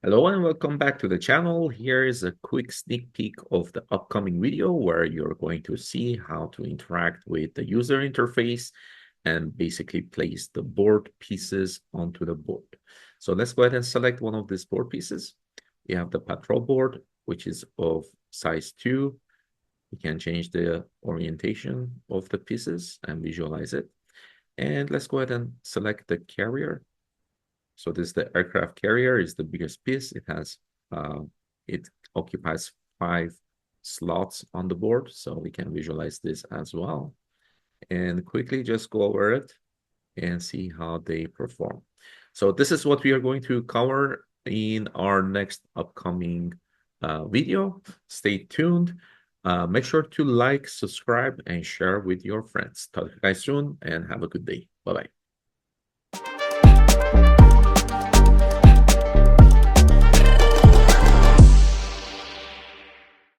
Hello and welcome back to the channel. Here is a quick sneak peek of the upcoming video where you're going to see how to interact with the user interface and basically place the board pieces onto the board. So let's go ahead and select one of these board pieces. We have the patrol board, which is of size 2. We can change the orientation of the pieces and visualize it. And let's go ahead and select the carrier. So this is the aircraft carrier, is the biggest piece. It occupies 5 slots on the board, so we can visualize this as well. And quickly just go over it and see how they perform. So this is what we are going to cover in our next upcoming video. Stay tuned. Make sure to like, subscribe, and share with your friends. Talk to you guys soon and have a good day. Bye-bye.